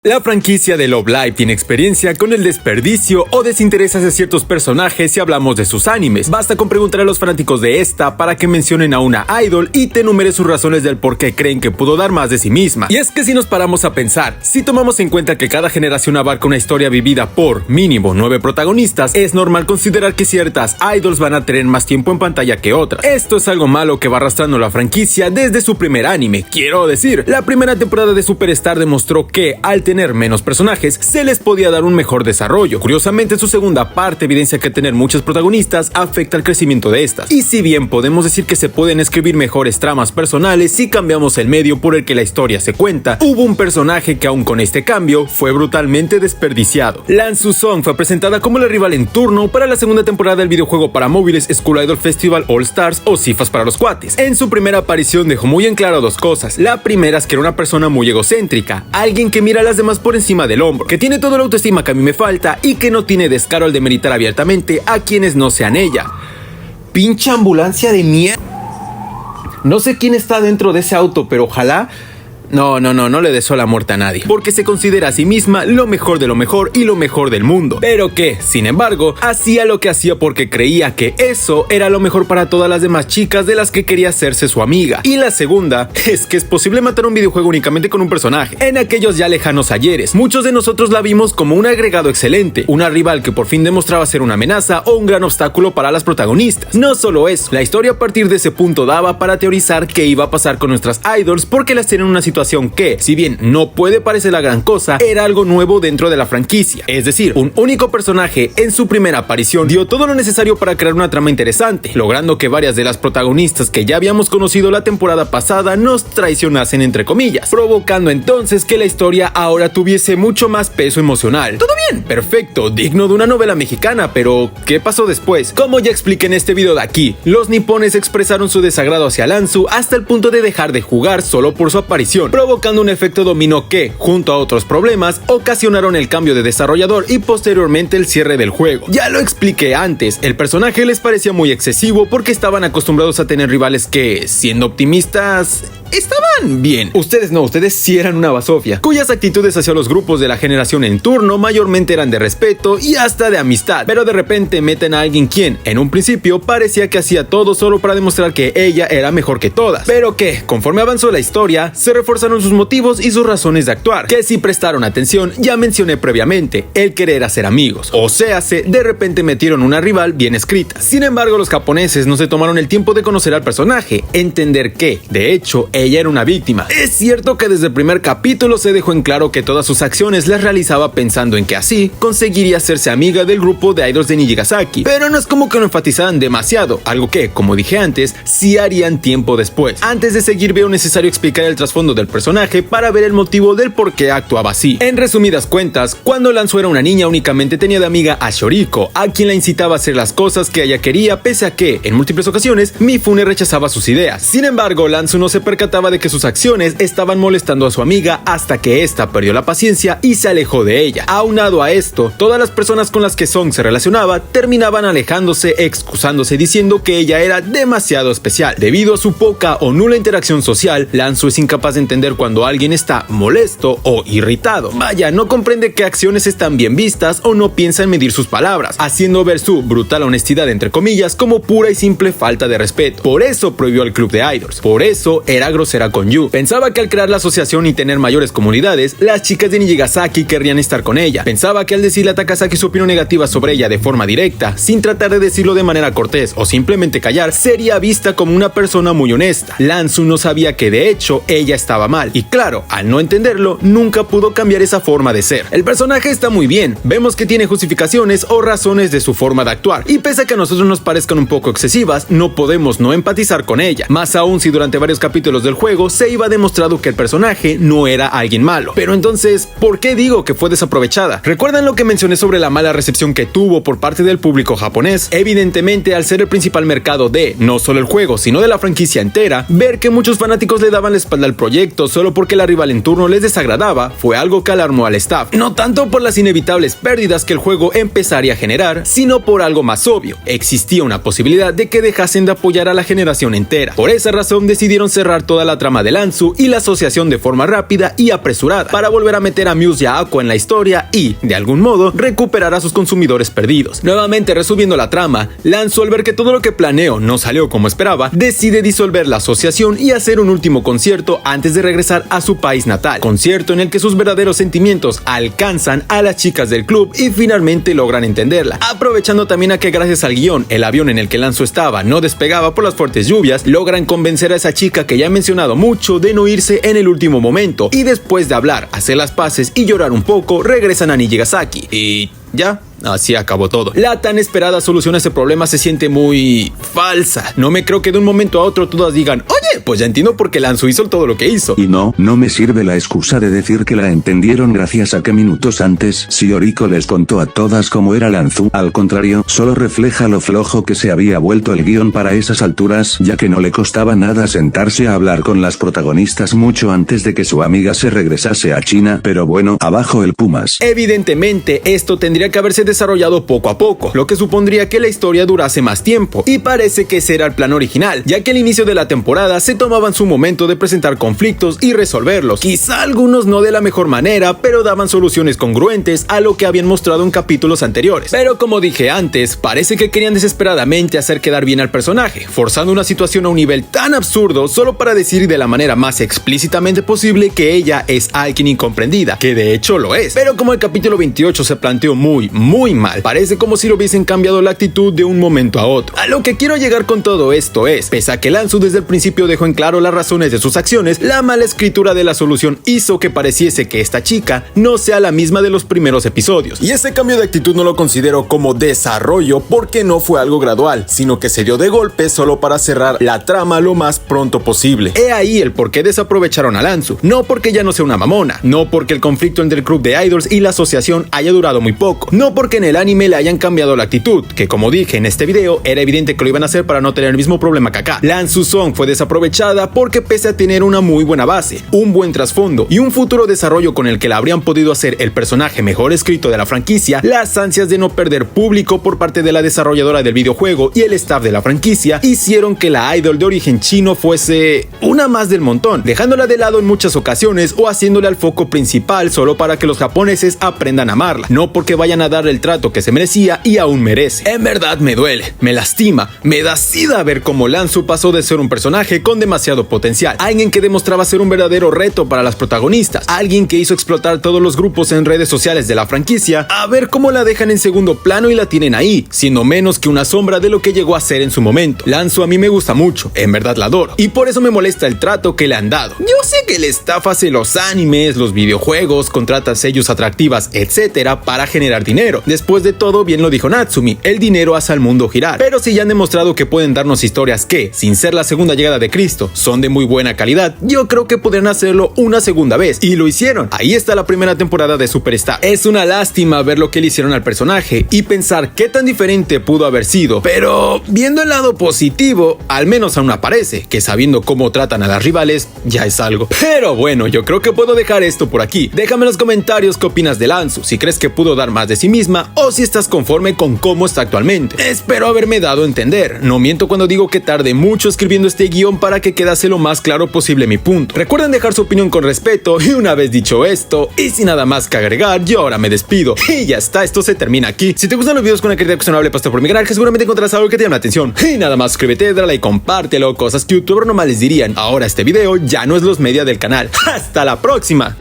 La franquicia de Love Live tiene experiencia con el desperdicio o desinterés hacia ciertos personajes si hablamos de sus animes. Basta con preguntar a los fanáticos de esta para que mencionen a una idol y te enumere sus razones del por qué creen que pudo dar más de sí misma. Y es que si nos paramos a pensar, si tomamos en cuenta que cada generación abarca una historia vivida por mínimo 9 protagonistas, es normal considerar que ciertas idols van a tener más tiempo en pantalla que otras. Esto es algo malo que va arrastrando la franquicia desde su primer anime. Quiero decir, la primera temporada de Superstar demostró que al tener menos personajes, se les podía dar un mejor desarrollo. Curiosamente, su segunda parte evidencia que tener muchos protagonistas afecta al crecimiento de estas. Y si bien podemos decir que se pueden escribir mejores tramas personales si cambiamos el medio por el que la historia se cuenta, hubo un personaje que aún con este cambio fue brutalmente desperdiciado. Lan Su-song fue presentada como la rival en turno para la segunda temporada del videojuego para móviles School Idol Festival All Stars o Cifas para los cuates. En su primera aparición dejó muy en claro dos cosas. La primera es que era una persona muy egocéntrica, alguien que mira a las demás por encima del hombro, que tiene toda la autoestima que a mí me falta y que no tiene descaro al demeritar abiertamente a quienes no sean ella. Pinche ambulancia de mierda. No sé quién está dentro de ese auto, pero ojalá... No le deseo la muerte a nadie, porque se considera a sí misma lo mejor de lo mejor y lo mejor del mundo, pero que, sin embargo, hacía lo que hacía porque creía que eso era lo mejor para todas las demás chicas de las que quería hacerse su amiga. Y la segunda es que es posible matar un videojuego únicamente con un personaje. En aquellos ya lejanos ayeres, muchos de nosotros la vimos como un agregado excelente, una rival que por fin demostraba ser una amenaza o un gran obstáculo para las protagonistas. No solo eso, la historia a partir de ese punto daba para teorizar qué iba a pasar con nuestras idols porque las tienen en una situación que, si bien no puede parecer la gran cosa, era algo nuevo dentro de la franquicia. Es decir, un único personaje en su primera aparición dio todo lo necesario para crear una trama interesante, logrando que varias de las protagonistas que ya habíamos conocido la temporada pasada nos traicionasen entre comillas, provocando entonces que la historia ahora tuviese mucho más peso emocional. Todo bien, perfecto, digno de una novela mexicana, pero ¿qué pasó después? Como ya expliqué en este video de aquí, los nipones expresaron su desagrado hacia Lanzu hasta el punto de dejar de jugar solo por su aparición, provocando un efecto dominó que, junto a otros problemas, ocasionaron el cambio de desarrollador y posteriormente el cierre del juego. Ya lo expliqué antes, el personaje les parecía muy excesivo porque estaban acostumbrados a tener rivales que, siendo optimistas, estaban bien. Ustedes no, ustedes sí eran una basofia, cuyas actitudes hacia los grupos de la generación en turno mayormente eran de respeto y hasta de amistad, pero de repente meten a alguien quien, en un principio, parecía que hacía todo solo para demostrar que ella era mejor que todas, pero que, conforme avanzó la historia, se reforzaron sus motivos y sus razones de actuar, que si prestaron atención, ya mencioné previamente, el querer hacer amigos, o sea, de repente metieron una rival bien escrita. Sin embargo, los japoneses no se tomaron el tiempo de conocer al personaje, entender que, de hecho, ella era una víctima. Es cierto que desde el primer capítulo se dejó en claro que todas sus acciones las realizaba pensando en que así conseguiría hacerse amiga del grupo de idols de Nijigasaki, pero no es como que lo enfatizaran demasiado, algo que, como dije antes, sí harían tiempo después. Antes de seguir veo necesario explicar el trasfondo del personaje para ver el motivo del por qué actuaba así. En resumidas cuentas, cuando Lanzu era una niña únicamente tenía de amiga a Shoriko, a quien la incitaba a hacer las cosas que ella quería, pese a que, en múltiples ocasiones, Mifune rechazaba sus ideas. Sin embargo, Lanzu no se percataba de que sus acciones estaban molestando a su amiga hasta que ésta perdió la paciencia y se alejó de ella. Aunado a esto, todas las personas con las que Song se relacionaba terminaban alejándose, excusándose diciendo que ella era demasiado especial. Debido a su poca o nula interacción social, Lanzu es incapaz de entender cuando alguien está molesto o irritado. Vaya, no comprende qué acciones están bien vistas o no piensa en medir sus palabras, haciendo ver su brutal honestidad entre comillas como pura y simple falta de respeto. Por eso prohibió al club de idols, por eso era grosera con Yu. Pensaba que al crear la asociación y tener mayores comunidades, las chicas de Nijigasaki querrían estar con ella. Pensaba que al decirle a Takasaki su opinión negativa sobre ella de forma directa, sin tratar de decirlo de manera cortés o simplemente callar, sería vista como una persona muy honesta. Lanzu no sabía que de hecho ella estaba mal, y claro, al no entenderlo, nunca pudo cambiar esa forma de ser. El personaje está muy bien, vemos que tiene justificaciones o razones de su forma de actuar, y pese a que a nosotros nos parezcan un poco excesivas, no podemos no empatizar con ella, más aún si durante varios capítulos del juego se iba demostrado que el personaje no era alguien malo. Pero entonces, ¿por qué digo que fue desaprovechada? ¿Recuerdan lo que mencioné sobre la mala recepción que tuvo por parte del público japonés? Evidentemente, al ser el principal mercado de no solo el juego, sino de la franquicia entera, ver que muchos fanáticos le daban la espalda al proyecto solo porque la rival en turno les desagradaba fue algo que alarmó al staff, no tanto por las inevitables pérdidas que el juego empezaría a generar, sino por algo más obvio: existía una posibilidad de que dejasen de apoyar a la generación entera. Por esa razón decidieron cerrar toda la trama de Lanzu y la asociación de forma rápida y apresurada para volver a meter a Muse y a Aqua en la historia y, de algún modo, recuperar a sus consumidores perdidos. Nuevamente resumiendo la trama, Lanzu, al ver que todo lo que planeó no salió como esperaba, decide disolver la asociación y hacer un último concierto antes de regresar a su país natal, concierto en el que sus verdaderos sentimientos alcanzan a las chicas del club y finalmente logran entenderla, aprovechando también a que gracias al guión el avión en el que Lanzu estaba no despegaba por las fuertes lluvias, logran convencer a esa chica que ya he mencionado mucho de no irse en el último momento y después de hablar, hacer las paces y llorar un poco, regresan a Nijigasaki y ya. Así acabó todo. La tan esperada solución a ese problema se siente muy falsa. No me creo que de un momento a otro todas digan, oye, pues ya entiendo por qué Lanzu hizo todo lo que hizo. Y no me sirve la excusa de decir que la entendieron gracias a que minutos antes Shioriko les contó a todas cómo era Lanzu. Al contrario, solo refleja lo flojo que se había vuelto el guión para esas alturas, ya que no le costaba nada sentarse a hablar con las protagonistas mucho antes de que su amiga se regresase a China, pero bueno, abajo el Pumas. Evidentemente, esto tendría que haberse desarrollado poco a poco, lo que supondría que la historia durase más tiempo, y parece que ese era el plan original, ya que al inicio de la temporada se tomaban su momento de presentar conflictos y resolverlos, quizá algunos no de la mejor manera, pero daban soluciones congruentes a lo que habían mostrado en capítulos anteriores. Pero como dije antes, parece que querían desesperadamente hacer quedar bien al personaje, forzando una situación a un nivel tan absurdo solo para decir de la manera más explícitamente posible que ella es alguien incomprendida, que de hecho lo es. Pero como el capítulo 28 se planteó muy mal, parece como si lo hubiesen cambiado la actitud de un momento a otro. A lo que quiero llegar con todo esto es, pese a que Lanzu desde el principio dejó en claro las razones de sus acciones, la mala escritura de la solución hizo que pareciese que esta chica no sea la misma de los primeros episodios. Y ese cambio de actitud no lo considero como desarrollo porque no fue algo gradual, sino que se dio de golpe solo para cerrar la trama lo más pronto posible. He ahí el por qué desaprovecharon a Lanzu, no porque ya no sea una mamona, no porque el conflicto entre el club de idols y la asociación haya durado muy poco, no porque en el anime le hayan cambiado la actitud, que como dije en este video, era evidente que lo iban a hacer para no tener el mismo problema que acá. Lanzu Song fue desaprovechada porque pese a tener una muy buena base, un buen trasfondo y un futuro desarrollo con el que la habrían podido hacer el personaje mejor escrito de la franquicia, las ansias de no perder público por parte de la desarrolladora del videojuego y el staff de la franquicia hicieron que la idol de origen chino fuese una más del montón, dejándola de lado en muchas ocasiones o haciéndole al foco principal solo para que los japoneses aprendan a amarla, no porque vayan a darle el trato que se merecía y aún merece. En verdad me duele, me lastima, me da sida ver cómo Lanzu pasó de ser un personaje con demasiado potencial, alguien que demostraba ser un verdadero reto para las protagonistas, alguien que hizo explotar todos los grupos en redes sociales de la franquicia, a ver cómo la dejan en segundo plano y la tienen ahí, siendo menos que una sombra de lo que llegó a ser en su momento. Lanzu a mí me gusta mucho, en verdad la adoro, y por eso me molesta el trato que le han dado. Yo sé que el staff hace los animes, los videojuegos, contrata sellos atractivas, etcétera, para generar dinero. Después de todo, bien lo dijo Natsumi, el dinero hace al mundo girar. Pero si ya han demostrado que pueden darnos historias que, sin ser la segunda llegada de Cristo, son de muy buena calidad, yo creo que podrían hacerlo una segunda vez. Y lo hicieron. Ahí está la primera temporada de Superstar. Es una lástima ver lo que le hicieron al personaje y pensar qué tan diferente pudo haber sido. Pero, viendo el lado positivo, al menos aún aparece, que sabiendo cómo tratan a las rivales, ya es algo. Pero bueno, yo creo que puedo dejar esto por aquí. Déjame en los comentarios qué opinas de Lanzu, si crees que pudo dar más de sí misma o si estás conforme con cómo está actualmente. Espero haberme dado a entender. No miento cuando digo que tardé mucho escribiendo este guión para que quedase lo más claro posible mi punto. Recuerden dejar su opinión con respeto y una vez dicho esto, y sin nada más que agregar, yo ahora me despido. Y ya está, esto se termina aquí. Si te gustan los videos con la calidad cuestionable, pasa por mi canal que seguramente encontrarás algo que te llame la atención. Y nada más, suscríbete, dale like, compártelo, cosas que youtuber nomás les dirían. Ahora este video ya no es los media del canal. ¡Hasta la próxima!